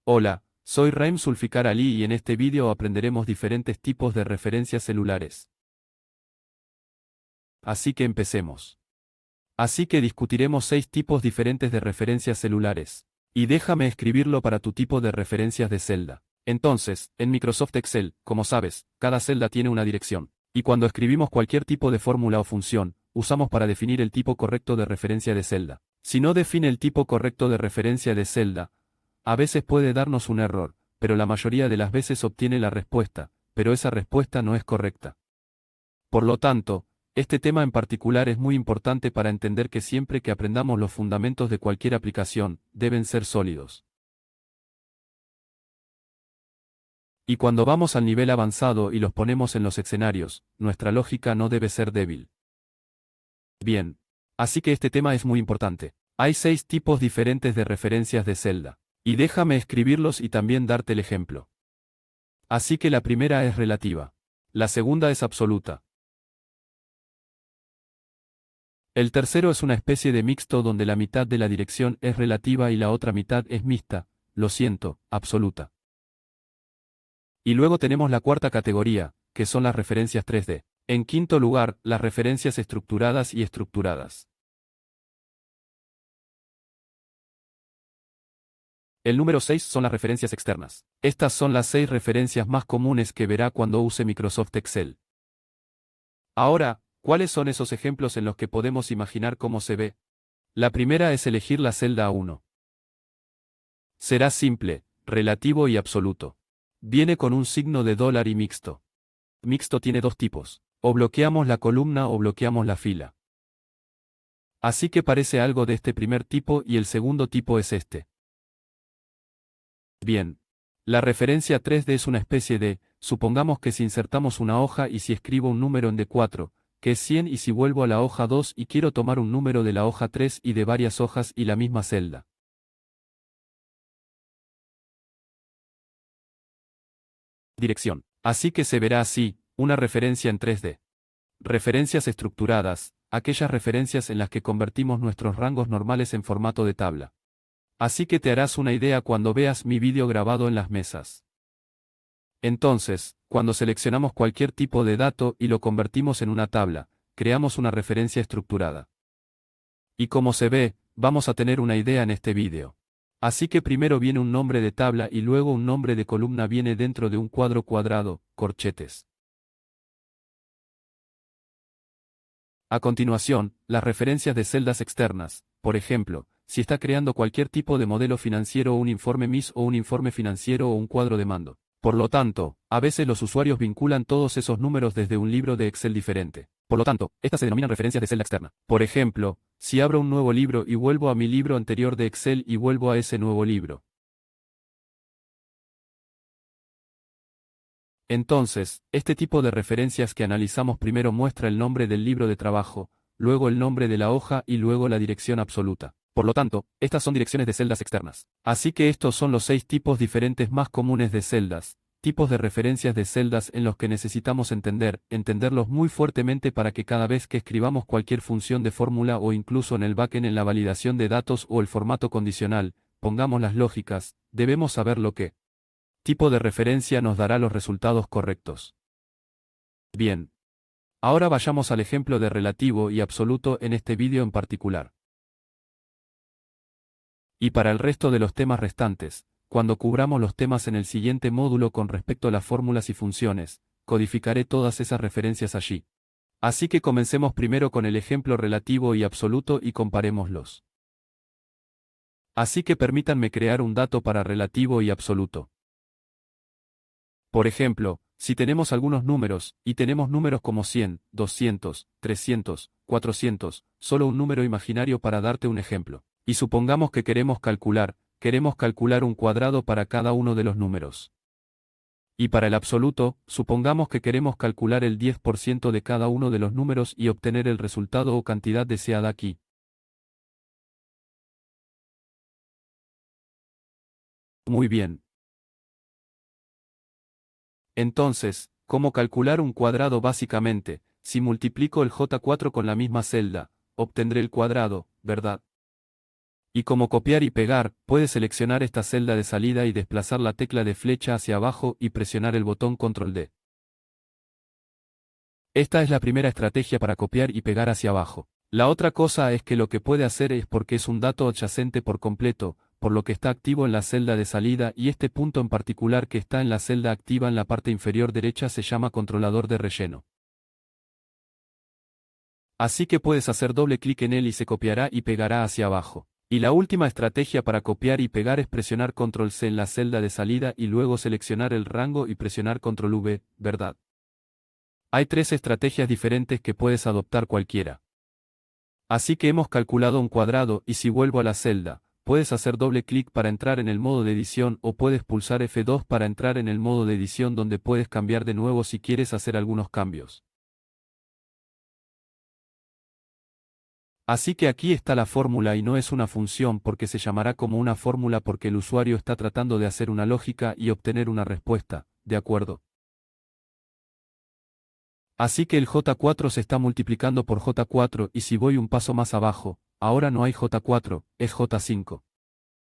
Hola, soy Raim Zulfikar Ali y en este vídeo aprenderemos diferentes tipos de referencias celulares. Así que empecemos. Así que discutiremos 6 tipos diferentes de referencias celulares. Y déjame escribirlo para tu tipo de referencias de celda. Entonces, en Microsoft Excel, como sabes, cada celda tiene una dirección. Y cuando escribimos cualquier tipo de fórmula o función, usamos para definir el tipo correcto de referencia de celda. Si no define el tipo correcto de referencia de celda, a veces puede darnos un error, pero la mayoría de las veces obtiene la respuesta, pero esa respuesta no es correcta. Por lo tanto, este tema en particular es muy importante para entender que siempre que aprendamos los fundamentos de cualquier aplicación, deben ser sólidos. Y cuando vamos al nivel avanzado y los ponemos en los escenarios, nuestra lógica no debe ser débil. Bien. Así que este tema es muy importante. Hay 6 tipos diferentes de referencias de celda. Y déjame escribirlos y también darte el ejemplo. Así que la primera es relativa. La segunda es absoluta. El tercero es una especie de mixto donde la mitad de la dirección es relativa y la otra mitad es mixta, lo siento, absoluta. Y luego tenemos la cuarta categoría, que son las referencias 3D. En quinto lugar, las referencias estructuradas y estructuradas. El número 6 son las referencias externas. Estas son las 6 referencias más comunes que verá cuando use Microsoft Excel. Ahora, ¿cuáles son esos ejemplos en los que podemos imaginar cómo se ve? La primera es elegir la celda A1. Será simple, relativo y absoluto. Viene con un signo de dólar y mixto. Mixto tiene 2 tipos. O bloqueamos la columna o bloqueamos la fila. Así que parece algo de este primer tipo y el segundo tipo es este. Bien. La referencia 3D es una especie de, supongamos que si insertamos una hoja y si escribo un número en D4, que es 100 y si vuelvo a la hoja 2 y quiero tomar un número de la hoja 3 y de varias hojas y la misma celda. Dirección. Así que se verá así, una referencia en 3D. Referencias estructuradas, aquellas referencias en las que convertimos nuestros rangos normales en formato de tabla. Así que te harás una idea cuando veas mi vídeo grabado en las mesas. Entonces, cuando seleccionamos cualquier tipo de dato y lo convertimos en una tabla, creamos una referencia estructurada. Y como se ve, vamos a tener una idea en este vídeo. Así que primero viene un nombre de tabla y luego un nombre de columna viene dentro de un cuadro cuadrado, corchetes. A continuación, las referencias de celdas externas, por ejemplo, si está creando cualquier tipo de modelo financiero o un informe MIS o un informe financiero o un cuadro de mando. Por lo tanto, a veces los usuarios vinculan todos esos números desde un libro de Excel diferente. Por lo tanto, estas se denominan referencias de celda externa. Por ejemplo, si abro un nuevo libro y vuelvo a mi libro anterior de Excel y vuelvo a ese nuevo libro. Entonces, este tipo de referencias que analizamos primero muestra el nombre del libro de trabajo, luego el nombre de la hoja y luego la dirección absoluta. Por lo tanto, estas son direcciones de celdas externas. Así que estos son los 6 tipos diferentes más comunes de celdas, tipos de referencias de celdas en los que necesitamos entenderlos muy fuertemente para que cada vez que escribamos cualquier función de fórmula o incluso en el backend en la validación de datos o el formato condicional, pongamos las lógicas, debemos saber lo que tipo de referencia nos dará los resultados correctos. Bien. Ahora vayamos al ejemplo de relativo y absoluto en este vídeo en particular. Y para el resto de los temas restantes, cuando cubramos los temas en el siguiente módulo con respecto a las fórmulas y funciones, codificaré todas esas referencias allí. Así que comencemos primero con el ejemplo relativo y absoluto y comparémoslos. Así que permítanme crear un dato para relativo y absoluto. Por ejemplo, si tenemos algunos números, y tenemos números como 100, 200, 300, 400, solo un número imaginario para darte un ejemplo. Y supongamos que queremos calcular un cuadrado para cada uno de los números. Y para el absoluto, supongamos que queremos calcular el 10% de cada uno de los números y obtener el resultado o cantidad deseada aquí. Muy bien. Entonces, ¿cómo calcular un cuadrado? Básicamente, si multiplico el J4 con la misma celda, obtendré el cuadrado, ¿verdad? Y como copiar y pegar, puedes seleccionar esta celda de salida y desplazar la tecla de flecha hacia abajo y presionar el botón Control D. Esta es la primera estrategia para copiar y pegar hacia abajo. La otra cosa es que lo que puede hacer es porque es un dato adyacente por completo, por lo que está activo en la celda de salida y este punto en particular que está en la celda activa en la parte inferior derecha se llama controlador de relleno. Así que puedes hacer doble clic en él y se copiará y pegará hacia abajo. Y la última estrategia para copiar y pegar es presionar Control C en la celda de salida y luego seleccionar el rango y presionar Control V, ¿verdad? Hay 3 estrategias diferentes que puedes adoptar cualquiera. Así que hemos calculado un cuadrado y si vuelvo a la celda, puedes hacer doble clic para entrar en el modo de edición o puedes pulsar F2 para entrar en el modo de edición donde puedes cambiar de nuevo si quieres hacer algunos cambios. Así que aquí está la fórmula y no es una función porque se llamará como una fórmula porque el usuario está tratando de hacer una lógica y obtener una respuesta, ¿de acuerdo? Así que el J4 se está multiplicando por J4 y si voy un paso más abajo, ahora no hay J4, es J5.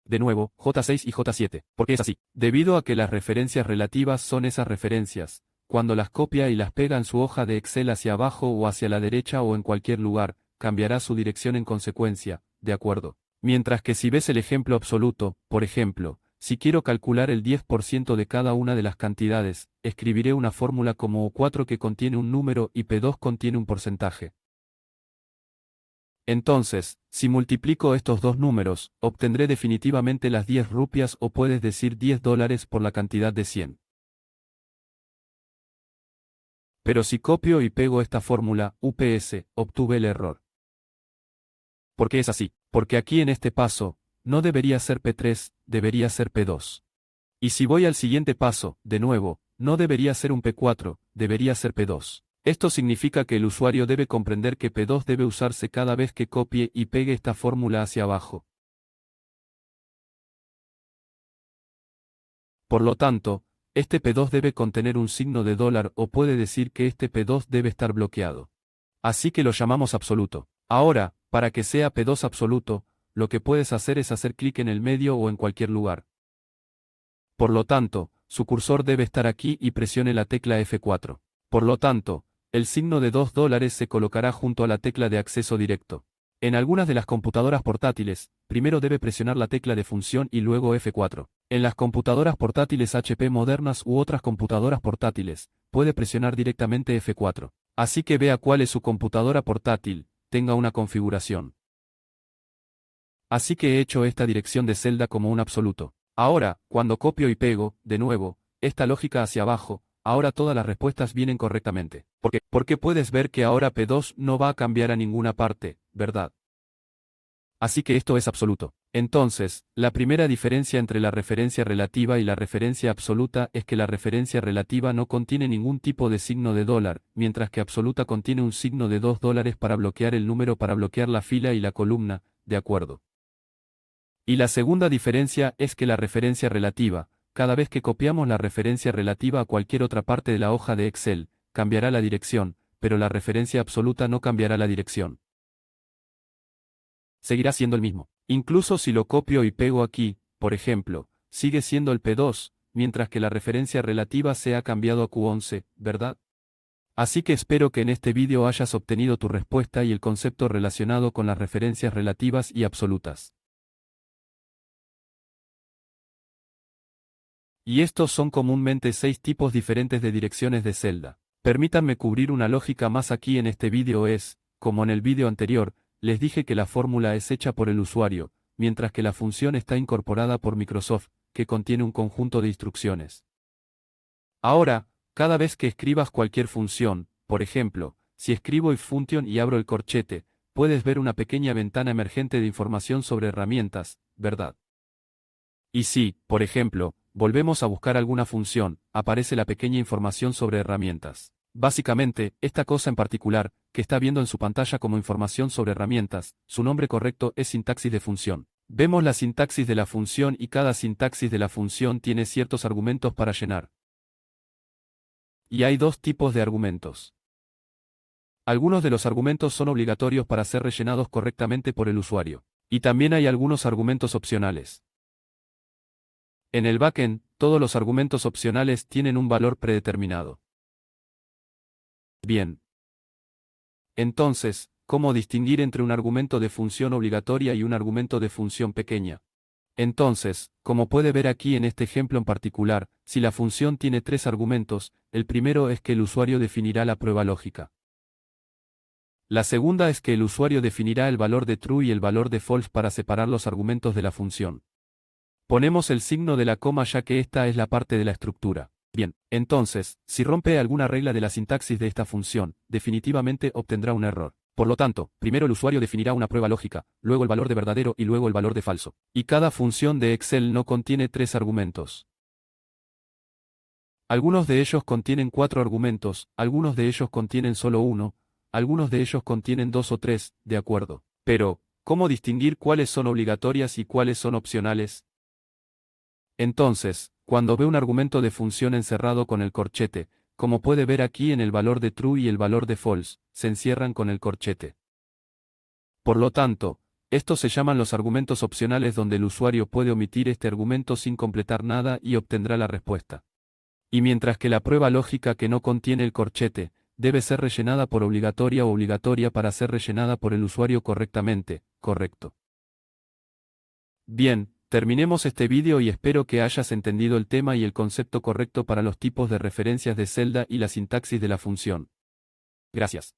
De nuevo, J6 y J7, porque es así. Debido a que las referencias relativas son esas referencias, cuando las copia y las pega en su hoja de Excel hacia abajo o hacia la derecha o en cualquier lugar, cambiará su dirección en consecuencia, ¿de acuerdo? Mientras que si ves el ejemplo absoluto, por ejemplo, si quiero calcular el 10% de cada una de las cantidades, escribiré una fórmula como O4 que contiene un número y P2 contiene un porcentaje. Entonces, si multiplico estos dos números, obtendré definitivamente las 10 rupias o puedes decir $10 por la cantidad de 100. Pero si copio y pego esta fórmula, UPS, obtuve el error. ¿Por qué es así? Porque aquí en este paso, no debería ser P3, debería ser P2. Y si voy al siguiente paso, de nuevo, no debería ser un P4, debería ser P2. Esto significa que el usuario debe comprender que P2 debe usarse cada vez que copie y pegue esta fórmula hacia abajo. Por lo tanto, este P2 debe contener un signo de dólar o puede decir que este P2 debe estar bloqueado. Así que lo llamamos absoluto. Ahora, para que sea P2 absoluto, lo que puedes hacer es hacer clic en el medio o en cualquier lugar. Por lo tanto, su cursor debe estar aquí y presione la tecla F4. Por lo tanto, el signo de $2 se colocará junto a la tecla de acceso directo. En algunas de las computadoras portátiles, primero debe presionar la tecla de función y luego F4. En las computadoras portátiles HP modernas u otras computadoras portátiles, puede presionar directamente F4. Así que vea cuál es su computadora portátil, tenga una configuración. Así que he hecho esta dirección de celda como un absoluto. Ahora, cuando copio y pego, de nuevo, esta lógica hacia abajo, ahora todas las respuestas vienen correctamente. ¿Por qué? Porque puedes ver que ahora P2 no va a cambiar a ninguna parte, ¿verdad? Así que esto es absoluto. Entonces, la primera diferencia entre la referencia relativa y la referencia absoluta es que la referencia relativa no contiene ningún tipo de signo de dólar, mientras que absoluta contiene un signo de $2 para bloquear el número para bloquear la fila y la columna, ¿de acuerdo? Y la segunda diferencia es que la referencia relativa, cada vez que copiamos la referencia relativa a cualquier otra parte de la hoja de Excel, cambiará la dirección, pero la referencia absoluta no cambiará la dirección. Seguirá siendo el mismo. Incluso si lo copio y pego aquí, por ejemplo, sigue siendo el P2, mientras que la referencia relativa se ha cambiado a Q11, ¿verdad? Así que espero que en este vídeo hayas obtenido tu respuesta y el concepto relacionado con las referencias relativas y absolutas. Y estos son comúnmente 6 tipos diferentes de direcciones de celda. Permítanme cubrir una lógica más aquí en este vídeo como en el vídeo anterior, les dije que la fórmula es hecha por el usuario, mientras que la función está incorporada por Microsoft, que contiene un conjunto de instrucciones. Ahora, cada vez que escribas cualquier función, por ejemplo, si escribo if function y abro el corchete, puedes ver una pequeña ventana emergente de información sobre herramientas, ¿verdad? Y si, por ejemplo, volvemos a buscar alguna función, aparece la pequeña información sobre herramientas. Básicamente, esta cosa en particular, que está viendo en su pantalla como información sobre herramientas, su nombre correcto es sintaxis de función. Vemos la sintaxis de la función y cada sintaxis de la función tiene ciertos argumentos para llenar. Y hay 2 tipos de argumentos. Algunos de los argumentos son obligatorios para ser rellenados correctamente por el usuario. Y también hay algunos argumentos opcionales. En el backend, todos los argumentos opcionales tienen un valor predeterminado. Bien. Entonces, ¿cómo distinguir entre un argumento de función obligatoria y un argumento de función pequeña? Entonces, como puede ver aquí en este ejemplo en particular, si la función tiene 3 argumentos, el primero es que el usuario definirá la prueba lógica. La segunda es que el usuario definirá el valor de true y el valor de false para separar los argumentos de la función. Ponemos el signo de la coma ya que esta es la parte de la estructura. Bien, entonces, si rompe alguna regla de la sintaxis de esta función, definitivamente obtendrá un error. Por lo tanto, primero el usuario definirá una prueba lógica, luego el valor de verdadero y luego el valor de falso. Y cada función de Excel no contiene 3 argumentos. Algunos de ellos contienen 4 argumentos, algunos de ellos contienen solo uno, algunos de ellos contienen 2 o 3, de acuerdo. Pero, ¿cómo distinguir cuáles son obligatorias y cuáles son opcionales? Entonces, cuando ve un argumento de función encerrado con el corchete, como puede ver aquí en el valor de true y el valor de false, se encierran con el corchete. Por lo tanto, estos se llaman los argumentos opcionales donde el usuario puede omitir este argumento sin completar nada y obtendrá la respuesta. Y mientras que la prueba lógica que no contiene el corchete, debe ser rellenada por obligatoria o obligatoria para ser rellenada por el usuario correctamente, correcto. Bien, terminemos este vídeo y espero que hayas entendido el tema y el concepto correcto para los tipos de referencias de celda y la sintaxis de la función. Gracias.